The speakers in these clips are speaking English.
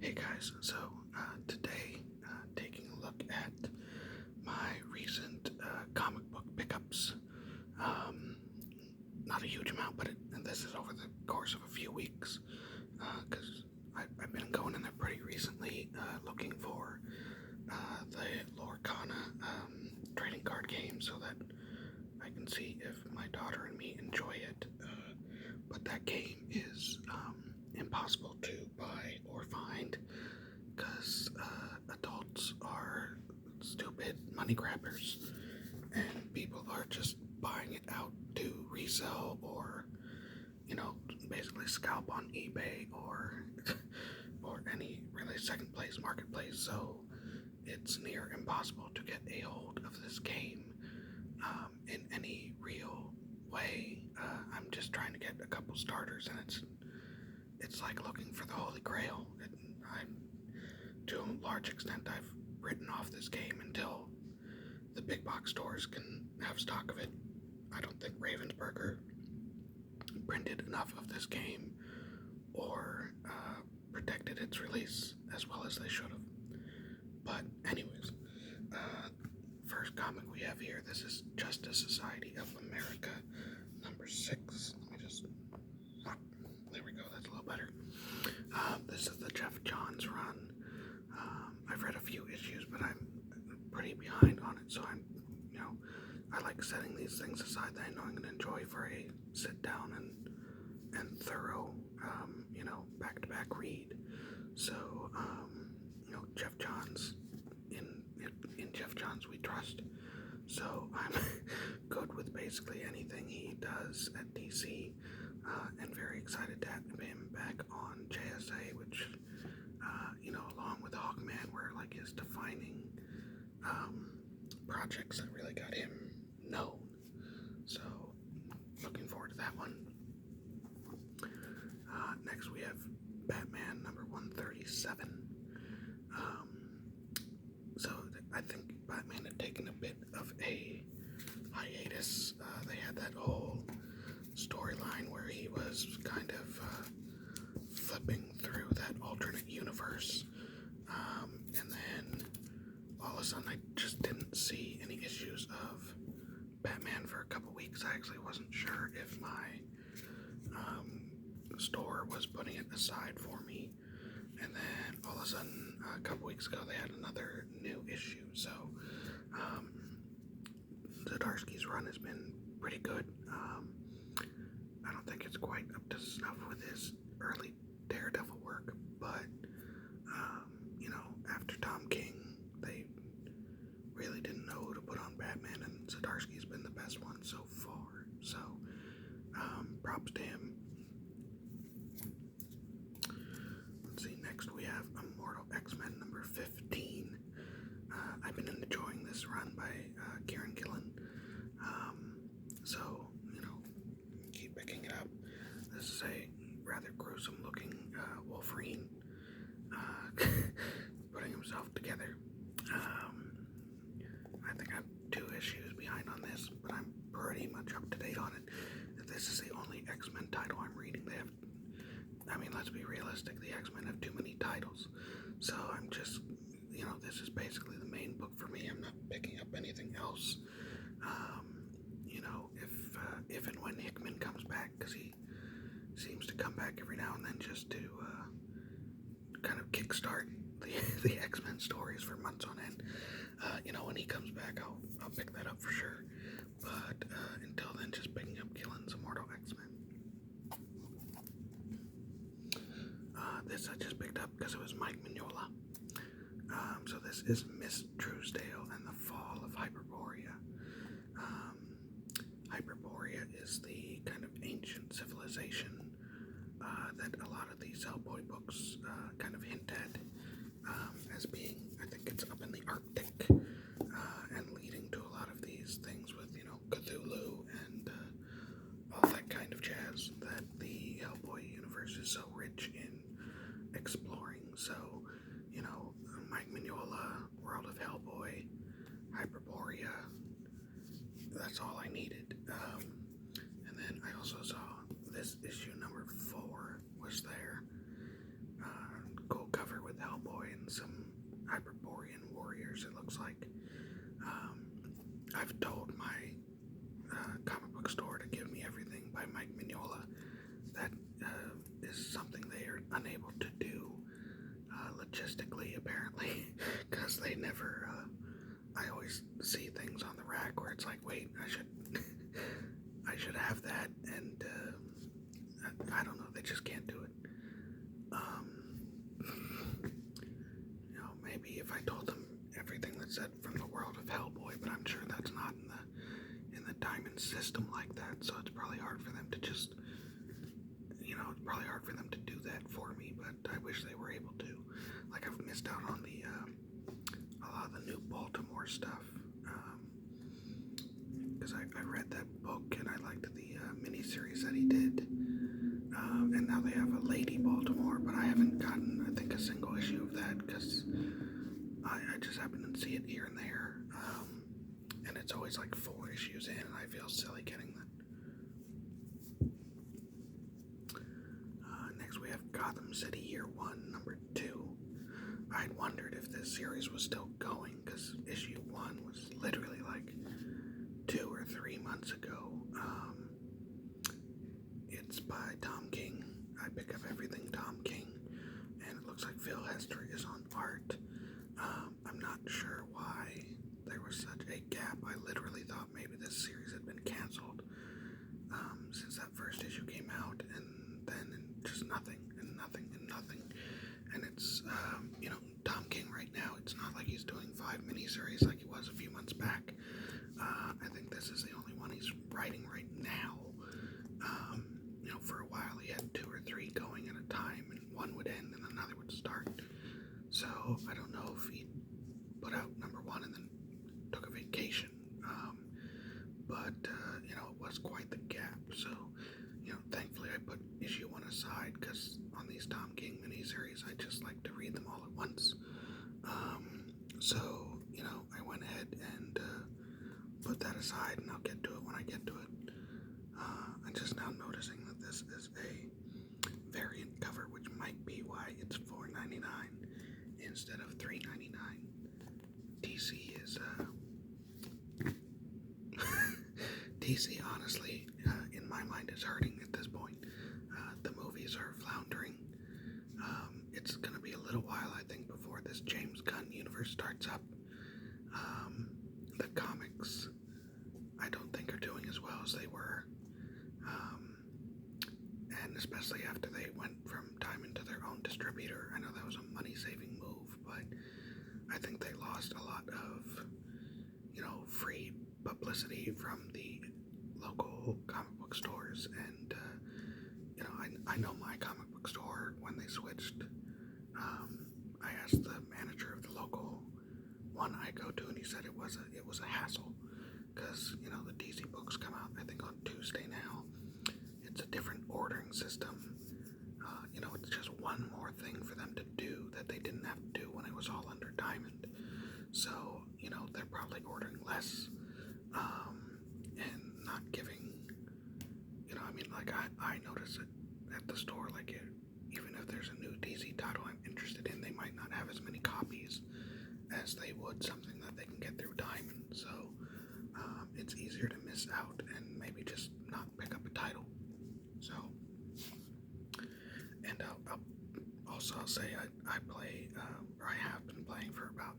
Hey guys, so today taking a look at my recent comic book pickups. Um, Not a huge amount, but and this is over the course of a few weeks because I've been going in there pretty recently looking for the Lorcana trading card game so that I can see if my daughter and me enjoy it. But that game is impossible to buy or find because adults are stupid money grabbers and people are just buying it out to resell or basically scalp on eBay or or any really second place marketplace. So it's near impossible to get a hold of this game in any real way. I'm just trying to get a couple starters, and it's like looking for the Holy Grail. To a large extent, I've written off this game until the big box stores can have stock of it. I don't think Ravensburger printed enough of this game or protected its release as well as they should have. But anyways, first comic we have here, this is Justice Society of America, #6. Let me just, there we go, that's a little better. This is the Jeff Johns run. I've read a few issues, but I'm pretty behind on it, so I like setting these things aside that I know I'm going to enjoy for a sit down and thorough, back-to-back read. So, Jeff Johns, in Jeff Johns we trust. So I'm good with basically anything he does at DC, and very excited to have him back on JSA, which, along with Hawkman, were like his defining projects that really got him known. So looking forward to that one. Next we have Batman #137. So I think Batman had taken a bit of a hiatus. They had that whole storyline where he was kind of flipping through that alternate universe, and then all of a sudden I just didn't see any issues of Batman for a couple weeks. I actually wasn't sure if my store was putting it aside for me, and then all of a sudden a couple weeks ago they had another new issue. So Zdarsky's run has been pretty good. I don't think it's quite up to snuff with his early Daredevil work, but after Tom King, they really didn't know who to put on Batman, and Zdarsky's been the best one so far. So props to him. Let's see, next we have Immortal X-Men #15. I've been enjoying this run by Kieran Gillen. So, keep picking it up. This is a rather gruesome looking Wolverine putting himself together. I think I'm 2 issues behind on this, but I'm pretty much up to date on it. This is the only X-Men title I'm reading. Let's be realistic, the X-Men have too many titles. So I'm just, this is basically the main book for me. I'm not picking up anything else. If and when Hickman comes back, because he seems to come back every now and then just to kind of kickstart the X-Men stories for months on end. When he comes back, I'll pick that up for sure. But until then, just picking up Gillen's Immortal X-Men. This I just picked up because it was Mike Mignola. So this is Miss Truesdale and the Fall of Hyperborea. Hyperborea is the kind of ancient civilization that a lot of these Hellboy books kind of hint at as being, I think it's up in the Arctic, and leading to a lot of these things with, Cthulhu and all that kind of jazz that the Hellboy universe is so rich in exploring. So, Mike Mignola, World of Hellboy, Hyperborea, that's all I needed. And then I also saw this issue #4 was there. Cool cover with $10, it looks like. I've told my comic book store to give me everything by Mike Mignola. That is something they are unable to do logistically, apparently, because they never. I always see things on the rack where it's like, wait, I should have that, and I don't know, they just can't do it. Maybe if I told them everything that's said from the world of Hellboy, but I'm sure that's not in the Diamond system like that, so it's probably hard for them to just, it's probably hard for them to do that for me, but I wish they were able to. Like, I've missed out on a lot of the new Baltimore stuff, because I read that book and I liked the miniseries that he did, and now they have a Lady Baltimore, but I haven't gotten, I think, a single issue of that, because I just happen to see it here and there, and it's always like 4 issues in, and I feel silly getting that. Next we have Gotham City Year 1, number 2. I'd wondered if this series was still going, because issue 1 was literally like 2 or 3 months ago. It's by Tom King. I pick up everything Tom King, and it looks like Phil Hester is on art. I'm not sure why there was such a gap. I literally thought maybe this series had been canceled since that first issue came out, and then just nothing and nothing and nothing. And it's, Tom King right now, it's not like he's doing 5 miniseries like he was a few months back. I think this is the only one he's writing right now. For a while he had 2 or 3 going at a time, and one would end and another would start. So I don't know if he put out number 1 and then took a vacation. But it was quite the gap. So, thankfully I put issue 1 aside, because on these Tom King miniseries, I just like to read them all at once. So, I went ahead and put that aside, and I'll get to it when I get to it. I'm just now noticing that this is a variant cover, which might be why it's $4.99 instead of $3.99. DC is DC, honestly, in my mind, is hurting at this point. The movies are floundering. It's going to be a little while, I think, before this James Gunn universe starts up. The comics, I don't think, are doing as well as they were. And especially after they went from Diamond to their own distributor. I know that was a money-saving move, but I think they lost a lot of, free publicity from the local comic book stores. And, I know my comic book store, when they switched, I asked the manager of the local one I go to, and he said it was a hassle, because, the DC books come out, I think, on Tuesday now. It's a different ordering system. It's just one more thing for them to do that they didn't have to do when it was all under Diamond. So, they're probably ordering less, and not giving, I notice it at the store, even if there's a new DC title I'm interested in, they might not have as many copies as they would something that they can get through Diamond. So, it's easier to miss out and maybe just not pick up a title. So, and I'll say I play, or I have been playing for about,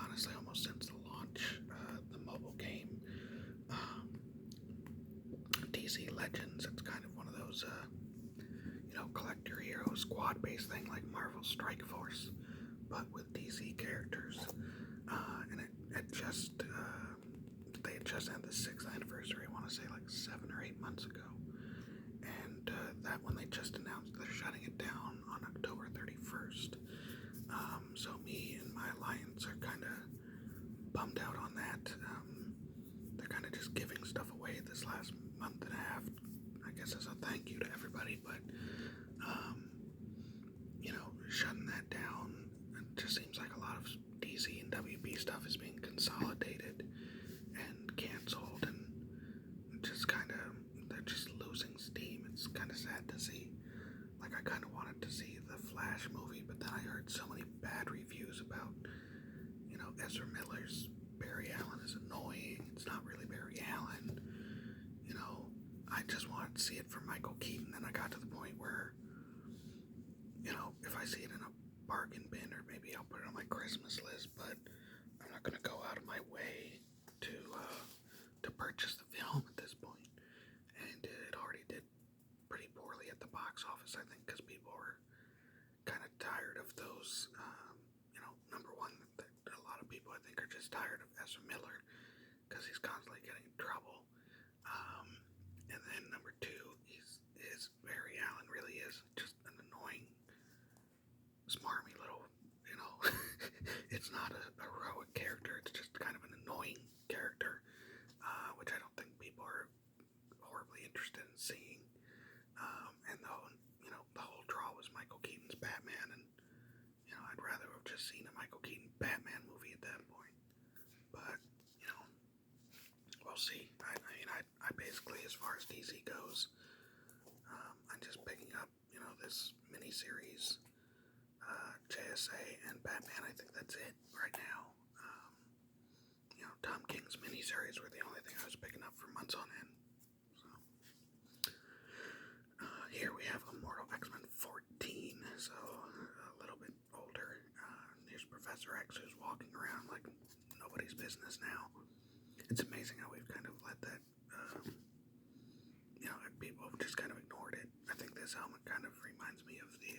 honestly, almost since the launch, the mobile game, DC Legends. It's kind of one of those, collect your hero squad-based thing like Marvel Strike Force, but with DC characters. And it just, they had just had the 6th anniversary, I want to say like 7 or 8 months ago. And that one, they just announced they're shutting it down on October 31st. So me and my alliance are kind of bummed out on that. They're kind of just giving stuff away this last month and a half, I guess, as a thank you to everybody. But, shutting that down, it just seems like a lot of DC and WB stuff is being consolidated and canceled, and just kind of, they're just losing steam. It's kind of sad to see. Like, I kind of wanted to see the Flash movie, but then I heard so many bad reviews about, Ezra Miller's Barry Allen is annoying. It's not really Barry Allen. You know, I just wanted to see it from Michael Keaton, and I got to the point where, you know, if I see it in a bargain bin, or maybe I'll put it on my Christmas list, but I'm not gonna go out of my way to purchase the film at this point. And it already did pretty poorly at the box office, I think, because people were kind of tired of those. You know, number one, a lot of people I think are just tired of Ezra Miller because he's constantly getting in trouble. And then number two, is Barry Allen really is just an annoying, smarmy little, you know, it's not a heroic character. It's just kind of an annoying character, which I don't think people are horribly interested in seeing. And though, you know, the whole draw was Michael Keaton's Batman, and you know, I'd rather have just seen a Michael Keaton Batman movie at that point. But you know, we'll see. I mean, I basically, as far as DC goes, I'm just picking up, you know, this miniseries, JSA and Batman. I think that's it right now. You know, Tom King's miniseries were the only thing I was picking up for months on end. So, here we have Immortal X-Men 14, so a little bit older. Here's Professor X, who's walking around like nobody's business now. It's amazing how we've kind of let that, you know, people have just kind of ignored it. I think this helmet kind of reminds me of the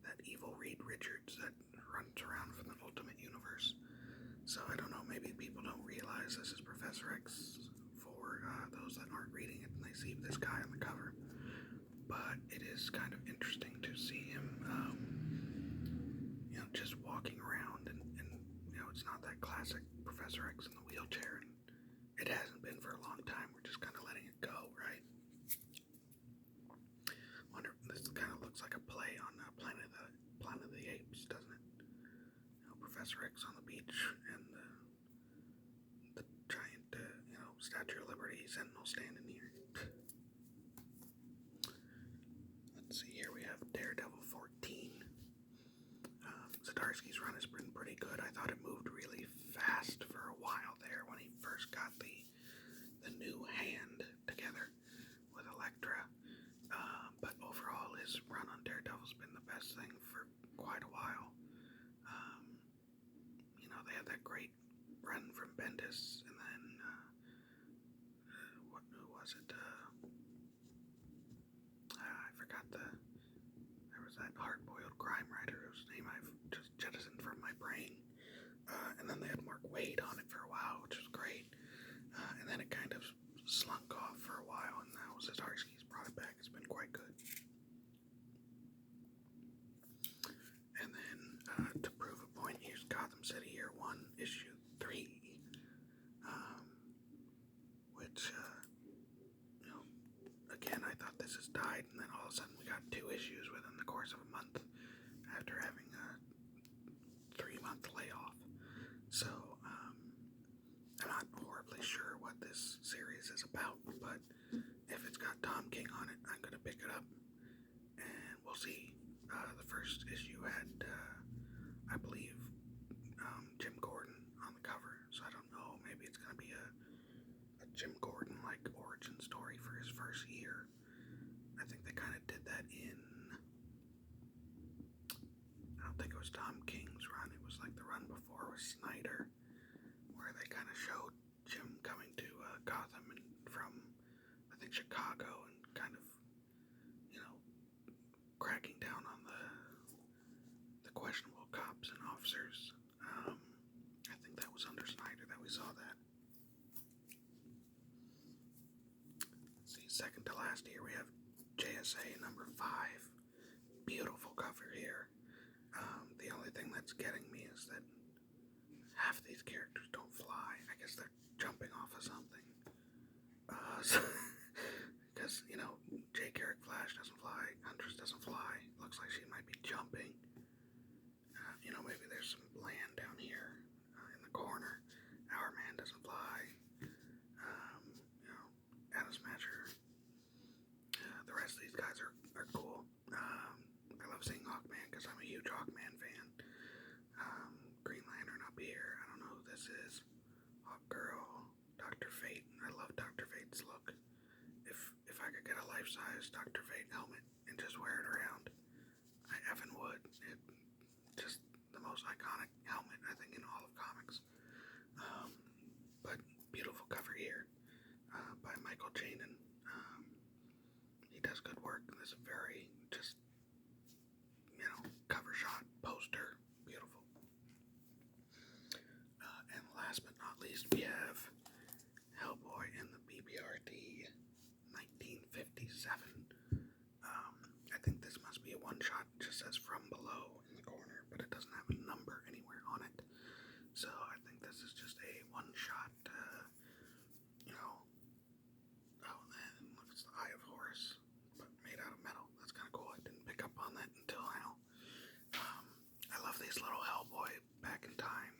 that evil Reed Richards that runs around from the Ultimate Universe. So I don't know, maybe people don't realize this is Professor X for those that aren't reading it and they see this guy on the cover. But it is kind of interesting to see him, you know, just walking around, and you know, it's not that classic Professor X in the wheelchair, and it hasn't been for a long time. We're just kind of letting it go, right? Wonder, this kind of looks like a play on Planet of the Apes, doesn't it? You know, Professor X on the beach, and the giant, you know, Statue of Liberty Sentinel standing here. Let's see, here we have Daredevil 14. Zdarsky's run has been pretty good. I thought it moved really fast for a while there when he first got the new hand together with Elektra. But overall, his run on Daredevil's been the best thing for quite a while. You know, they had that great run from Bendis, and then who was it? I forgot there was that hard-boiled crime writer whose name I've just jettisoned from my brain. And then they had Mark Waid on it for a while, which was great. And then it kind of slunk off for a while, and now Zdarsky's brought it back. It's been quite good. And then, to prove a point, here's Gotham City Year 1, Issue 3. Which, you know, again, I thought this has died, and then all of a sudden we got 2 issues within the course of a month after having a 3-month layoff. So, I'm not horribly sure what this series is about, but if it's got Tom King on it, I'm gonna pick it up, and we'll see. The first issue had, I believe, Jim Gordon on the cover, so I don't know, maybe it's gonna be a Jim Gordon-like origin story for his first year. I think they kind of did that in, I don't think it was Tom King's run, it was like the run before with Snyder, where they kind of showed Jim coming to Gotham and from, I think, Chicago, and kind of, you know, cracking down on the questionable cops and officers. I think that was under Snyder that we saw that. Let's see, second to last here we have JSA number 5. Beautiful cover here. The only thing that's getting me is that half these characters don't fly. I guess they're jumping off of something. Because, you know, J. Carrick Flash doesn't fly, Huntress doesn't fly. Looks like she might be jumping. You know, maybe there's some land down here in the corner. Our Man doesn't fly. You know, Atom Smasher. The rest of these guys are cool. I love seeing Hawkman because I'm a huge Hawkman fan. Green Lantern up here. I don't this is. Oh, girl, Dr. Fate. I love Dr. Fate's look. If I could get a life-size Dr. Fate helmet and just wear it around, I effing would. It just the most iconic helmet I think in all of comics. But beautiful cover here by Michael Janin. He does good work. This is very just cover shot poster, beautiful. And last but not least, we have Hellboy and the BBRD 1957. I think this must be a one-shot. It just says from below in the corner, but it doesn't have a number anywhere on it. So I think this is just a one-shot, oh, and look, it's the Eye of Horus, but made out of metal. That's kind of cool. I didn't pick up on that until now. I love these little Hellboy back in time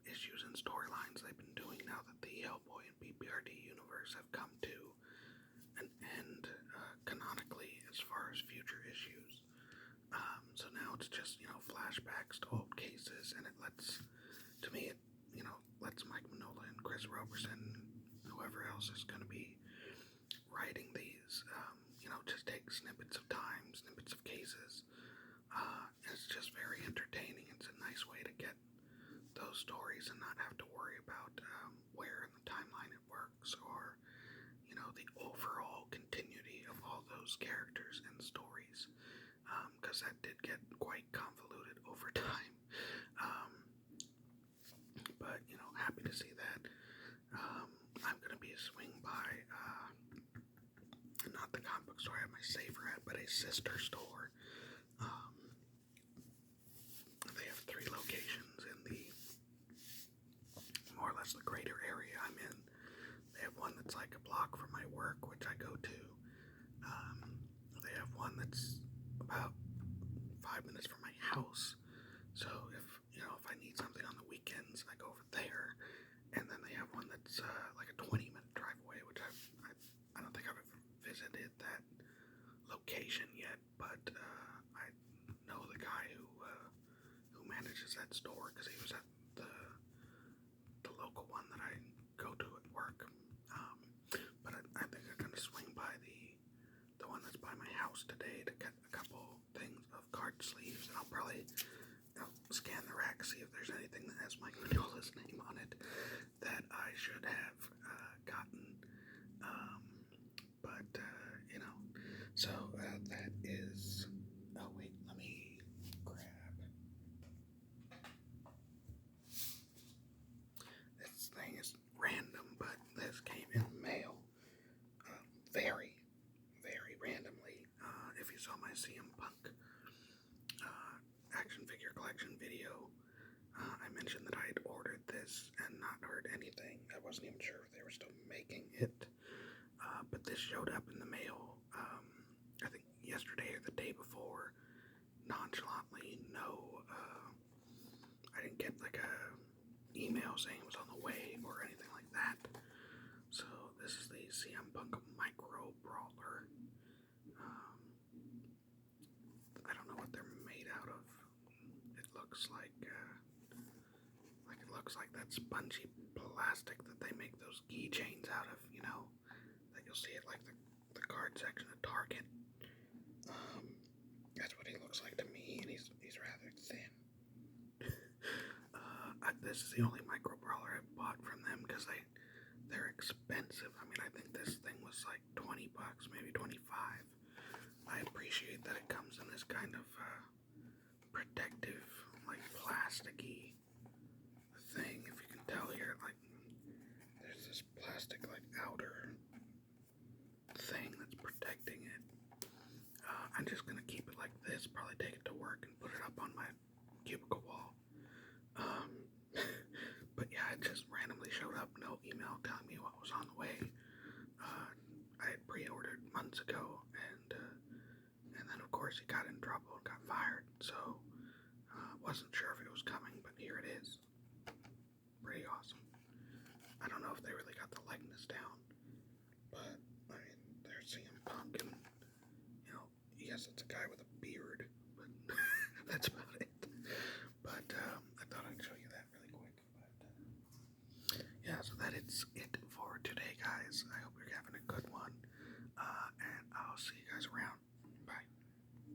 issues and storylines they've been doing now that the Hellboy and BBRD universe have come to an end canonically as far as future issues. So now it's just, flashbacks to old cases, and it lets Mike Mignola and Chris Roberson, whoever else is going to be writing these, just take snippets of time, snippets of cases. It's just very entertaining. It's a nice way to get those stories and not have to worry about where in the timeline it works or, the overall continuity of all those characters and stories. Because that did get quite convoluted over time. But, happy to see that. I'm going to be swing by, not the comic book store I have my saver at, but a sister store. They have 3 locations in the, more or less the greater area I'm in. They have one that's like a block from my work, which I go to. They have one that's about 5 minutes from my house. So if I need something on the weekends, I go over there. And then they have one that's like a 20-minute drive away, which I don't think I've ever visited that location yet, but I know the guy who manages that store because he was at the local one that I go to at work. But I think I'm gonna swing by the one that's by my house today to get a couple things of card sleeves, and I'll probably scan the rack, see if there's anything that has Mike Mignola's name on it that I should have gotten. So that is. Oh wait, let me grab. This thing is random, but this came in the mail very, very randomly. If you saw my CM Punk action figure collection video, I mentioned that I had ordered this and not heard anything. I wasn't even sure if they were still making it. But this showed up in the mail, I think yesterday or the day before, nonchalantly. I didn't get like a email saying it was on the way or anything like that. So this is the CM Punk Micro Brawler. I don't know what they're made out of. It looks like that spongy plastic that they make those keychains out of, that you'll see at like the card section at Target. That's what he looks like to me, and he's rather thin. This is the only micro brawler I've bought from them because they're expensive. I mean, I think this thing was like $20, maybe 25. I appreciate that it comes in this kind of protective, like plasticky thing. If you can tell here, like there's this plastic like outer thing that's protecting it. I'm just gonna keep it like this, probably take it to work and put it up on my cubicle wall. But yeah, it just randomly showed up, no email telling me what was on the way. I had pre-ordered months ago, and then of course he got in trouble and got fired, so wasn't sure if it was coming, but here it is. Pretty awesome. I don't know if they really got the likeness down, but I mean, there's CM Punk, and yes, it's a guy with a